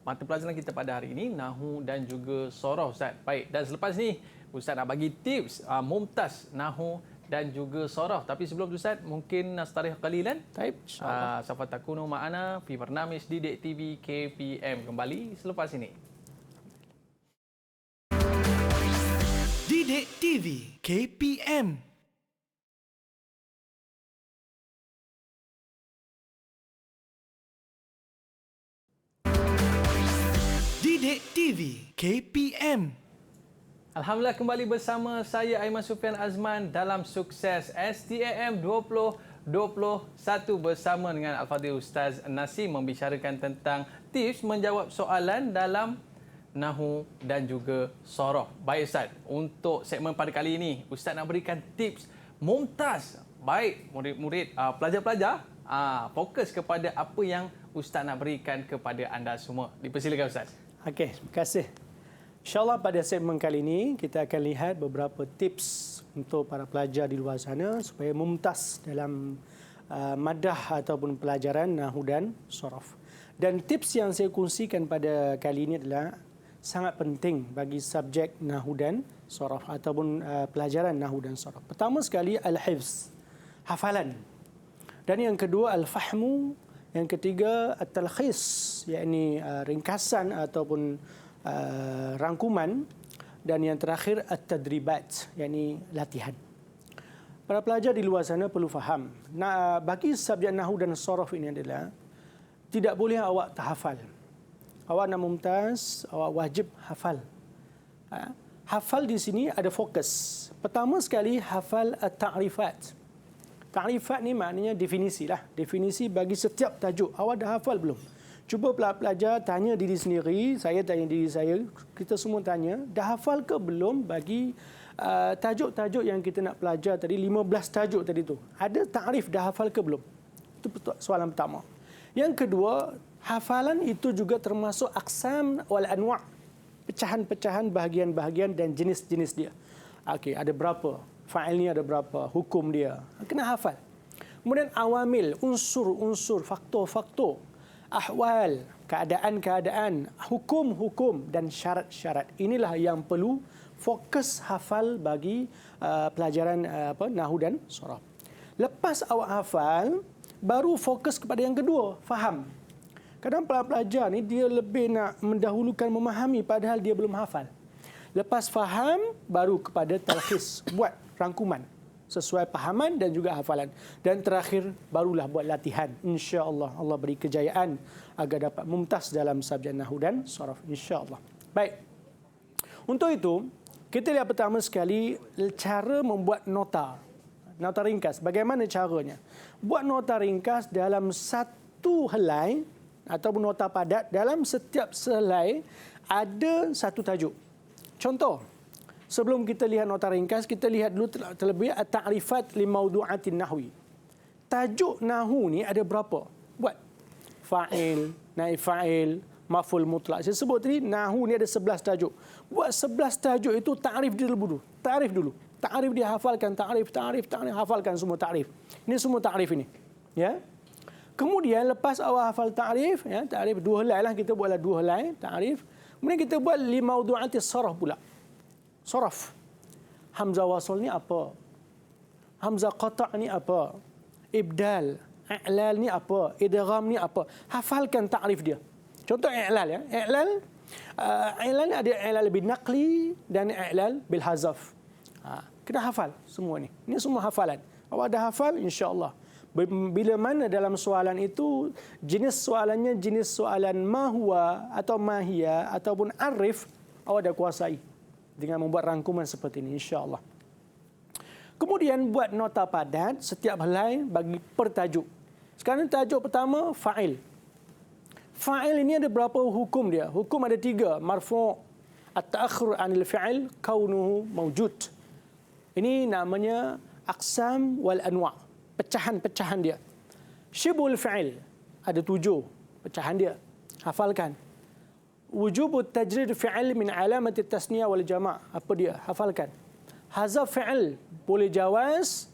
mata pelajaran kita pada hari ini, Nahu dan juga Sorof, Ustaz. Baik, dan selepas ni Ustaz nak bagi tips mumtaz Nahu dan juga Sorof. Tapi sebelum tu Ustaz, mungkin nastarih qalilan. Baik, insya-Allah. Safa takunu ma'ana fi barnamij Didik TV KPM. Kembali selepas ini. Didik TV KPM. Didik TV KPM. Alhamdulillah, kembali bersama saya Aiman Sufian Azman dalam Sukses STAM 2021 bersama dengan Al-Fadhil Ustaz Nasim membicarakan tentang tips menjawab soalan dalam Nahu dan juga Sorof. Baik Ustaz, untuk segmen pada kali ini Ustaz nak berikan tips mumtaz. Baik murid-murid, pelajar-pelajar fokus kepada apa yang Ustaz nak berikan kepada anda semua. Dipersilakan Ustaz. Okey, terima kasih. InsyaAllah pada segmen kali ini kita akan lihat beberapa tips untuk para pelajar di luar sana supaya mumtaz dalam madah ataupun pelajaran Nahu dan Sorof. Dan tips yang saya kongsikan pada kali ini adalah sangat penting bagi subjek Nahu dan Sorof ataupun pelajaran Nahu dan Sorof. Pertama sekali al-hifz, hafalan. Dan yang kedua al-fahmu, yang ketiga at-talkhis, yakni ringkasan ataupun rangkuman, dan yang terakhir at-tadribat, yakni latihan. Para pelajar di luar sana perlu faham, bagi subjek Nahu dan Sorof ini adalah tidak boleh awak terhafal. Awak nak mumtaz, awak wajib hafal. Hafal di sini ada fokus. Pertama sekali hafal at-ta'rifat. Ta'rifat ni maknanya definisi lah. Definisi bagi setiap tajuk. Awak dah hafal belum? Cuba pelajar tanya diri sendiri, saya tanya diri saya, kita semua tanya, dah hafal ke belum bagi tajuk-tajuk yang kita nak pelajar tadi, 15 tajuk tadi tu. Ada ta'rif dah hafal ke belum? Itu soalan pertama. Yang kedua, hafalan itu juga termasuk aqsam wal anwa', pecahan-pecahan, bahagian-bahagian dan jenis-jenis dia. Okey, ada berapa? Fa'il ni ada berapa? Hukum dia. Kena hafal. Kemudian awamil, unsur-unsur, faktor-faktor, ahwal, keadaan-keadaan, hukum-hukum dan syarat-syarat. Inilah yang perlu fokus hafal bagi pelajaran Nahu dan Sorof. Lepas awak hafal, baru fokus kepada yang kedua, faham. Kadang pelajar ni dia lebih nak mendahulukan memahami padahal dia belum hafal. Lepas faham, baru kepada talkhis, buat rangkuman sesuai pahaman dan juga hafalan. Dan terakhir, barulah buat latihan. InsyaAllah Allah beri kejayaan agar dapat mumtaz dalam subjek Nahu dan Sorof. InsyaAllah. Baik. Untuk itu, kita lihat pertama sekali cara membuat nota. Nota ringkas. Bagaimana caranya? Buat nota ringkas dalam satu helai ataupun nota padat. Dalam setiap helai ada satu tajuk. Contoh, sebelum kita lihat nota ringkas, kita lihat dulu terlebih at-ta'rifat li mawdu'atin nahwi. Tajuk Nahu ni ada berapa? Buat fa'il, naib fa'il, maf'ul mutlak. Saya sebut tadi Nahu ni ada 11 tajuk. Buat 11 tajuk itu ta'rif dulu. Ta'rif dulu. Ta'rif dia hafalkan, ta'rif, hafalkan semua ta'rif. Ini semua ta'rif ini. Ya. Kemudian lepas awal hafal ta'rif, ya, ta'rif dua helai lah, kita buatlah dua helai ta'rif. Kemudian kita buat li mawdu'atis sorof pula. Sorof. Hamzah wasl ni apa? Hamzah qata' ni apa? Ibdal, i'lal ni apa? Idgham ni apa? Hafalkan ta'rif dia. Contoh i'lal ya. I'lal ni ada i'lal bil naqli dan i'lal bil hazaf. Kena hafal semua ni. Ini semua hafalan. Awak dah hafal, insya-Allah. Bila mana dalam soalan itu jenis soalannya jenis soalan mahwa atau mahia ataupun arif, awak dah kuasai dengan membuat rangkuman seperti ini, insya-Allah. Kemudian buat nota padat setiap helai bagi per tajuk. Sekarang tajuk pertama fa'il. Fa'il ini ada berapa hukum dia? Hukum ada 3. Marfu', at-ta'akhur 'anil fi'il, kaunuhu mawjud. Ini namanya aqsam wal anwa', pecahan-pecahan dia. Syibul fi'il ada 7 pecahan dia. Hafalkan. Wujubut tajrid fi'il min alamati tasniyah wal jama'. Apa dia? Hafalkan. Hazaf fi'il boleh jawaz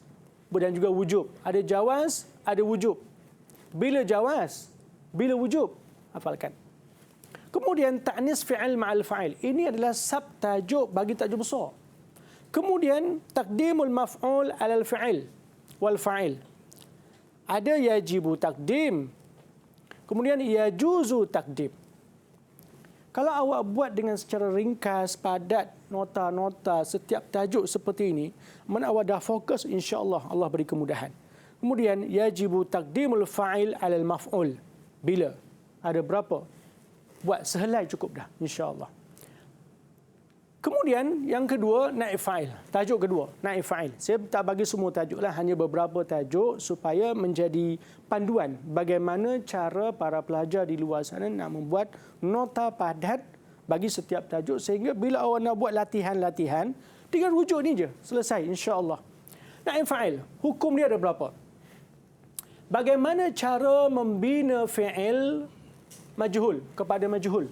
dan juga wujub. Ada jawaz, ada wujub. Bila jawaz, bila wujub, hafalkan. Kemudian Kemudian ta'nis fi'il ma'al fa'il. Ini adalah subtajuk bagi tajuk besar. Kemudian taqdimul maf'ul 'alal fi'il wal fa'il. Ada yajibu taqdim. Kemudian yajuzu taqdim. Kalau awak buat dengan secara ringkas, padat, nota-nota setiap tajuk seperti ini, mana awak dah fokus, insya-Allah Allah beri kemudahan. Kemudian yajibu taqdimul fa'il 'alal maf'ul. Bila? Ada berapa? Buat sehelai cukup dah, insya-Allah. Kemudian yang kedua, naib fa'il. Tajuk kedua, naib fa'il. Saya tak bagi semua tajuk lah, hanya beberapa tajuk supaya menjadi panduan bagaimana cara para pelajar di luar sana nak membuat nota padat bagi setiap tajuk, sehingga bila awak nak buat latihan-latihan, tinggal rujuk ni je, selesai insya-Allah. Naib fa'il, hukum dia ada berapa? Bagaimana cara membina fi'il majhul kepada majhul?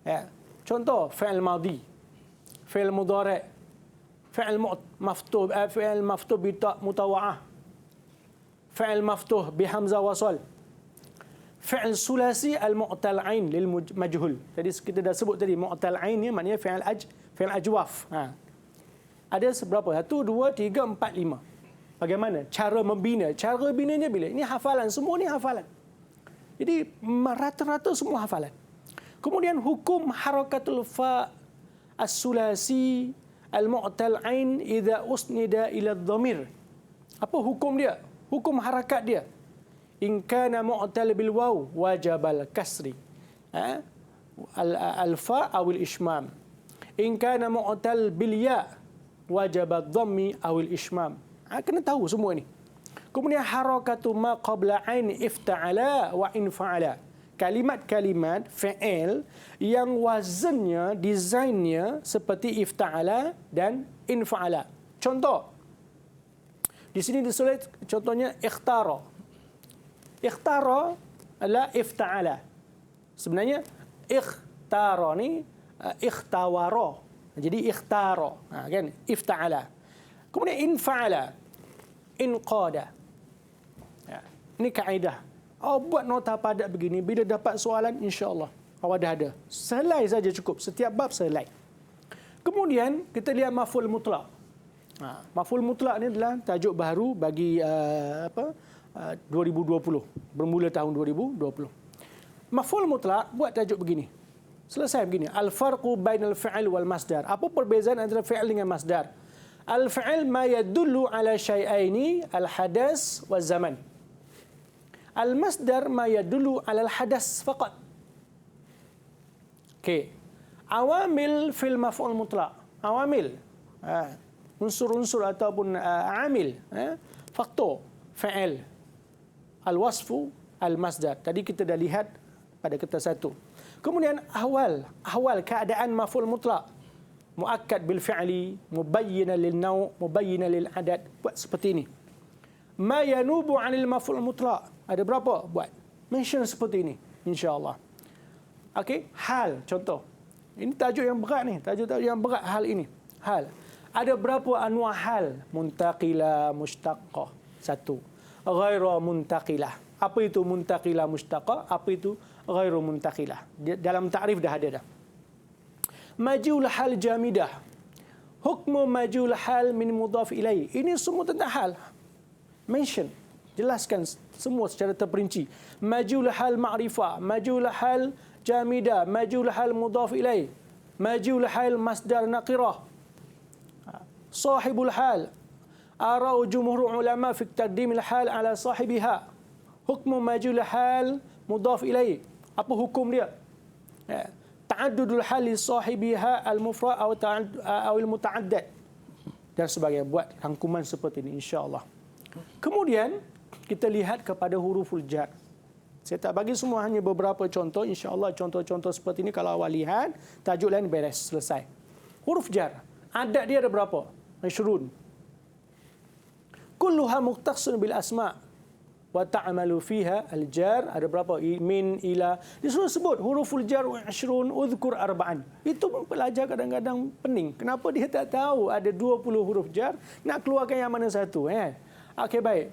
Ya. Contoh, fi'il madhi, fi'il mudhari', fi'il maftuh, fi'il maftuh bi ta' mutawa'ah, fi'il maftuh bi hamzah wasal, fi'il sulasi al-mu'tal ain lil majhul. Tadi kita dah sebut tadi, mu'tal ain ni maknanya fi'il ajwaf. Ada seberapa? 1 2 3 4 5. Bagaimana cara membina? Cara binanya bila? Ini hafalan, semua ni hafalan. Jadi rata-rata semua hafalan. Kemudian hukum harakatul fa as-sulasi al-mu'tal ain idza usnida ila dhamir. Apa hukum dia? Hukum harakat dia. In kana mu'tal bil waw wajib al-kasri. Al-fa aw al-ishmam. In kana mu'tal bil ya wajib ad-dhammi aw al-ishmam. Kena tahu semua ni. Kemudian harakatu ma qabla ain ifta'ala wa infa'ala. Kalimat-kalimat fi'il yang wazannya, desainnya seperti ifta'ala dan infa'ala. Contoh. Di sini ditulis contohnya ikhtara. Ikhtara adalah ifta'ala. Sebenarnya ikhtara ni ikhtawara. Jadi ikhtara, kan? Ifta'ala. Kemudian infa'ala, inqada. Ya, ini kaedah. Awak buat nota padat begini, bila dapat soalan, insya-Allah awak dah ada. Selai saja cukup, setiap bab selai. Kemudian kita lihat maf'ul mutlak. Maf'ul mutlak ni adalah tajuk baru bagi 2020, bermula tahun 2020. Maf'ul mutlak buat tajuk begini. Selesai begini. Al-farqu bainal fi'il wal masdar. Apa perbezaan antara fi'il dengan masdar? Al-fi'il ma yadullu ala syai'aini al-hadas wa zaman. Al-masdar ma yadullu ala al-hadas faqat. Okey. Awamil fil maf'ul mutlaq. Awamil. Unsur-unsur ataupun amil. Faktor. Fi'il. Al-wasfu. Al-masdar. Tadi kita dah lihat pada kertas 1. Kemudian ahwal. Ahwal keadaan maf'ul mutlaq. Muakkad bil fi'li, mubayyana lil naw', mubayyana lil adad. Buat seperti ini. Ma yanubu 'anil maf'ul mutlaq. Ada berapa? Buat. Mention seperti ini, insya-Allah. Okey, hal contoh. Ini tajuk yang berat ni, tajuk yang berat hal ini. Hal. Ada berapa anwa' hal? Muntaqilah, mushtaqqah. 1. Ghairu muntaqilah. Apa itu muntaqilah, mushtaqqah? Apa itu ghairu muntaqilah? Dalam takrif dah ada dah. Majul hal jamidah. Hukmu majul hal min mudhaf ilaih. Ini semua tentang hal. Mention. Jelaskan semua secara terperinci. Majul hal ma'rifah. Majul hal jamidah. Majul hal mudhaf ilaih. Majul hal masdar naqirah. Sahibul hal. Arau jumhur ulama fi taqdimil hal ala sahibiha. Hukmu majul hal mudhaf ilaih. Apa hukum dia? Ta'addudul hal li sahibiha al-mufrad atau al-muta'addad dan sebagainya. Buat rangkuman seperti ini insya-Allah. Kemudian kita lihat kepada huruful jar. Saya tak bagi semua, hanya beberapa contoh, insya-Allah contoh-contoh seperti ini kalau awak lihat, tajuk lain beres, selesai. Huruf jar, adat dia ada berapa? 20. Kulluha mukhtassun bil asma' wa ta'malu fiha al-jar. Ada berapa? Min, ila. Disuruh sebut huruful jar 20, udhkur arba'an. Itu pelajar kadang-kadang pening. Kenapa dia tak tahu ada 20 huruf jar? Nak keluarkan yang mana satu? Okey, baik.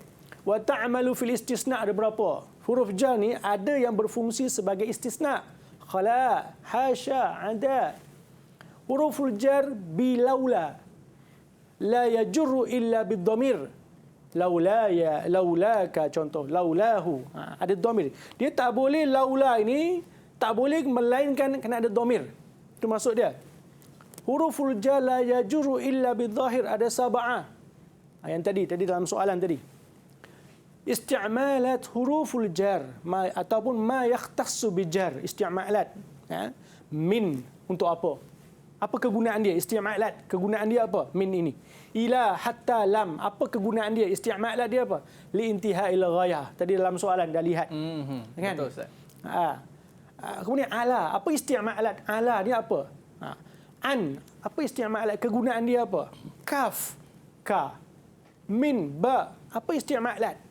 Wa ta'malu fil istisna ada berapa? Huruf jar ni ada yang berfungsi sebagai istisna. khala, hasya, ada. Huruful jar bilaula. La yajurru illa bid-dhamir. Laula ya, laulaka contoh, laulahu. Ada dhamir. Dia tak boleh laula ini tak boleh melainkan kena ada dhamir. Itu maksud dia. Huruful jar la yajurru illa bidh-dhahir, ada sab'ah. Yang tadi dalam soalan tadi. Isti'malat huruful jar ataupun ma yakhtassu bijar, isti'malat. Min untuk apa? Apa kegunaan dia? Isti'malat. Kegunaan dia apa? Min ini. Ila hatta lam. Apa kegunaan dia? Isti'malat dia apa? Liintihai ila ghayah. Tadi dalam soalan dah lihat. Kan? Betul Ustaz. Kemudian ala. Apa isti'malat? Ala dia apa? An. Apa isti'malat? Kegunaan dia apa? Kaf. Ka. Min. Ba. Apa isti'malat?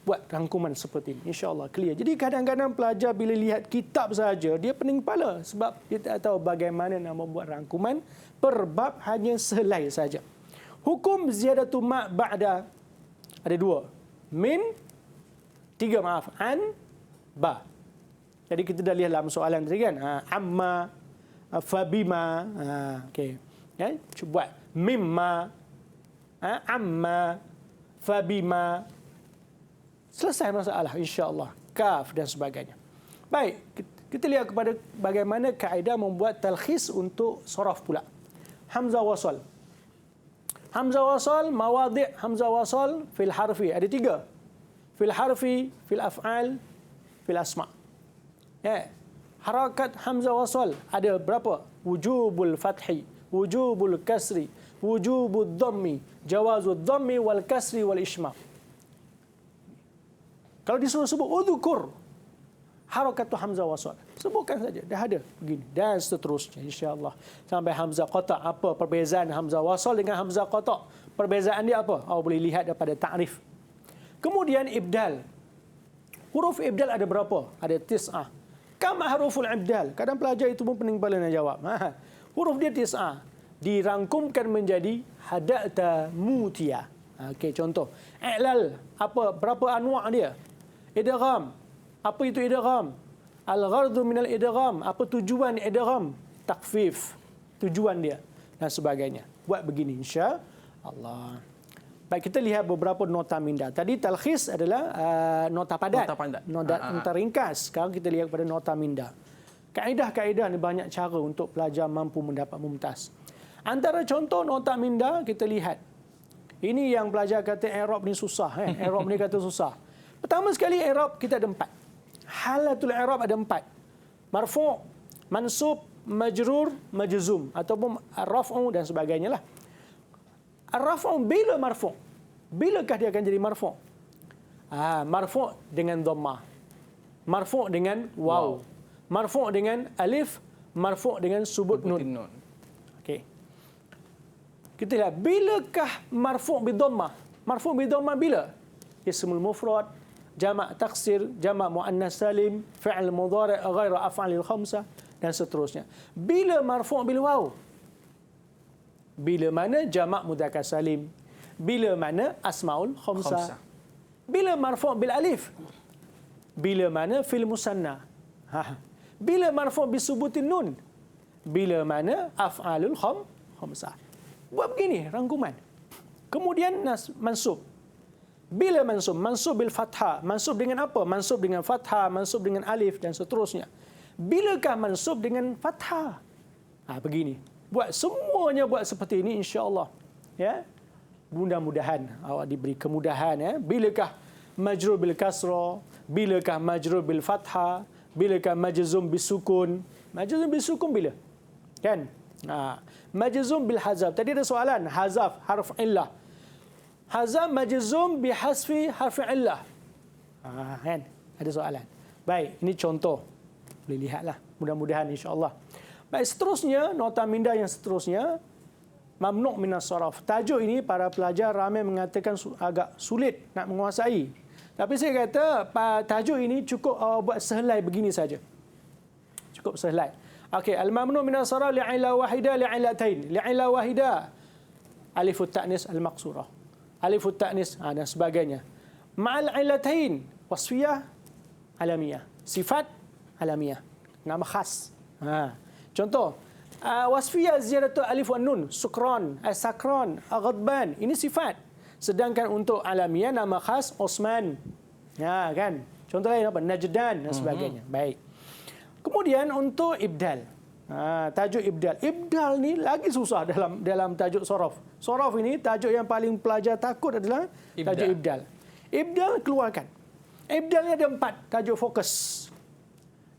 Buat rangkuman seperti ini, insya-Allah clear. Jadi kadang-kadang pelajar bila lihat kitab saja dia pening kepala sebab dia tak tahu bagaimana nak membuat rangkuman per bab, hanya sehelai saja. Hukum ziyadatu ma ba'da ada 2. Min, 3 maaf, an, ba. Jadi kita dah lihat dalam soalan tadi kan, amma, fabima, okey. Ya, cuba buat mimma, amma, fabima. Selesai masalah insya-Allah. Kaf dan sebagainya. Baik, kita lihat kepada bagaimana kaedah membuat talkhis untuk saraf pula. Hamzah wasal. Hamzah wasal, mawadhi' hamzah wasal fil harfi ada 3. Fil harfi, fil af'al, fil asma'. Ya. Harakat hamzah wasal ada berapa? Wujubul fathi, wujubul kasri, wujubud dhammi, jawazud dhammi wal kasri wal ishma'. Kalau disuruh sebut udzukur harakatu hamzah wasal, sebutkan saja, dah ada begini dan seterusnya insya-Allah sampai hamzah qata'. Apa perbezaan hamzah wasal dengan hamzah qata'? Perbezaan dia apa? Boleh lihat daripada ta'rif. Kemudian ibdal. Huruf ibdal ada berapa? Ada 9. Kam huruful ibdal? Kadang pelajar itu pun pening kepala nak jawab. Huruf dia 9. Dirangkumkan menjadi hadata mutiya. Okey, contoh. I'lal, apa? Berapa anwa' dia? Idgham. Apa itu idgham? Al-ghardu minal idgham. Apa tujuan idgham? Takfif. Tujuan dia dan sebagainya. Buat begini insya-Allah. Baik, kita lihat beberapa nota minda. Tadi talkhis adalah nota padat. Nota ringkas. Sekarang kita lihat pada nota minda. Kaedah-kaedah ni banyak cara untuk pelajar mampu mendapat mumtaz. Antara contoh nota minda kita lihat. Ini yang pelajar kata i'rab ni susah. I'rab ni kata susah. Pertama sekali i'rab kita ada 4. Halatul i'rab ada 4. Marfu', mansub, majrur, majzum ataupun raf'u dan sebagainya lah. Ar-raf'u bila marfu'? Bilakah dia akan jadi marfu'? Marfu' dengan dhammah. Marfu' dengan waw. Marfu' dengan alif, marfu' dengan subut nun. Okey. Kita lihat bilakah marfu' bidhammah? Marfu' bidhammah bila? Ismul mufrad, jamak taksir, jamak muannas salim, fi'il mudhari' ghairu af'alil khamsah dan seterusnya. Bila marfu' bil waw? Bila mana jamak mudzakkar salim? Bila mana asmaul khamsah? Bila marfu' bil alif? Bila mana fil musanna? Bila marfu' bisubutin nun? Bila mana af'alul khamsah? Buat begini rangkuman. Kemudian mansub. Bila mansub? Mansub bil fathah. Mansub dengan apa? Mansub dengan fathah, mansub dengan alif dan seterusnya. Bilakah mansub dengan fathah? Begini. Buat semuanya buat seperti ini insya-Allah. Ya. Mudah-mudahan awak diberi kemudahan ya. Bilakah majrur bil kasra? Bilakah majrur bil fathah? Bilakah majzum bisukun? Majzum bisukun bila? Kan? Majzum bil hazaf. Tadi ada soalan, hazaf harf illah. Hazaf majzum bi hasfi harf illah. Kan? Ada soalan. Baik, ini contoh. Boleh lihatlah. Mudah-mudahan insya-Allah. Baik, seterusnya nota minda yang seterusnya mamnu' minas saraf. Tajuk ini para pelajar ramai mengatakan agak sulit nak menguasai. Tapi saya kata tajuk ini cukup buat sehelai begini saja. Cukup sehelai. Okey, al-mamnu' minas saraf li'ila wahida li'ilatain. Li'ila wahida alifut ta'nis al-maqsurah. Alifut ta'nis dan sebagainya. Ma'al ilatain wasfiyah alamiyah. Sifat alamiyah. nama khas. Contoh, wasfiyah ziyadatu alif wan nun, sukran, sakran, ghadban. Ini sifat. Sedangkan untuk alamiah nama khas Osman. Kan? Contoh lain apa? Najdan dan sebagainya. Baik. Kemudian untuk ibdal. Tajuk ibdal. Ibdal ni lagi susah dalam tajuk sorof. Sorof ini tajuk yang paling pelajar takut adalah tajuk ibdal. Ibdal keluarkan. Ibdal ni ada 4 tajuk fokus.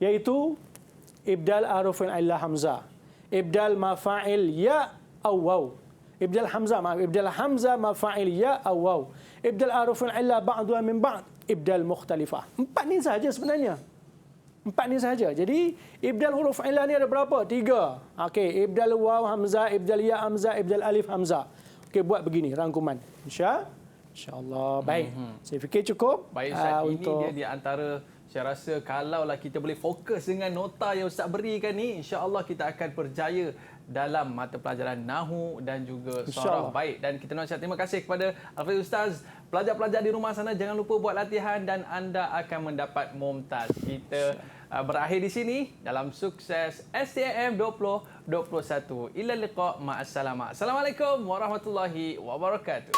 Iaitu ibdal arufin illa hamzah. Ibdal mafa'il ya aw waw. Ibdal hamzah, ibdal hamzah mafa'il ya aw waw. Ibdal arufin illa ba'dha min ba'd. Ibdal mukhtalifah. 4 ni saja sebenarnya. 4 ni saja. Jadi ibdal huruf illah ni ada berapa? 3. Okey, ibdal waw hamzah, ibdal ya hamzah, ibdal alif hamzah. Okey, buat begini rangkuman. InsyaAllah. Baik. Saya fikir cukup. Baik Ustaz, ini dia di antara, saya rasa kalaulah kita boleh fokus dengan nota yang Ustaz berikan ni, insya-Allah kita akan berjaya dalam mata pelajaran Nahu dan juga Sharaf. Baik, dan kita nak ucap terima kasih kepada Al-Fadhil Ustaz. Pelajar-pelajar di rumah sana jangan lupa buat latihan dan anda akan mendapat mumtaz. Kita berakhir di sini dalam Sukses STM 2021. Ila liqa, ma'assalamah. Assalamualaikum warahmatullahi wabarakatuh.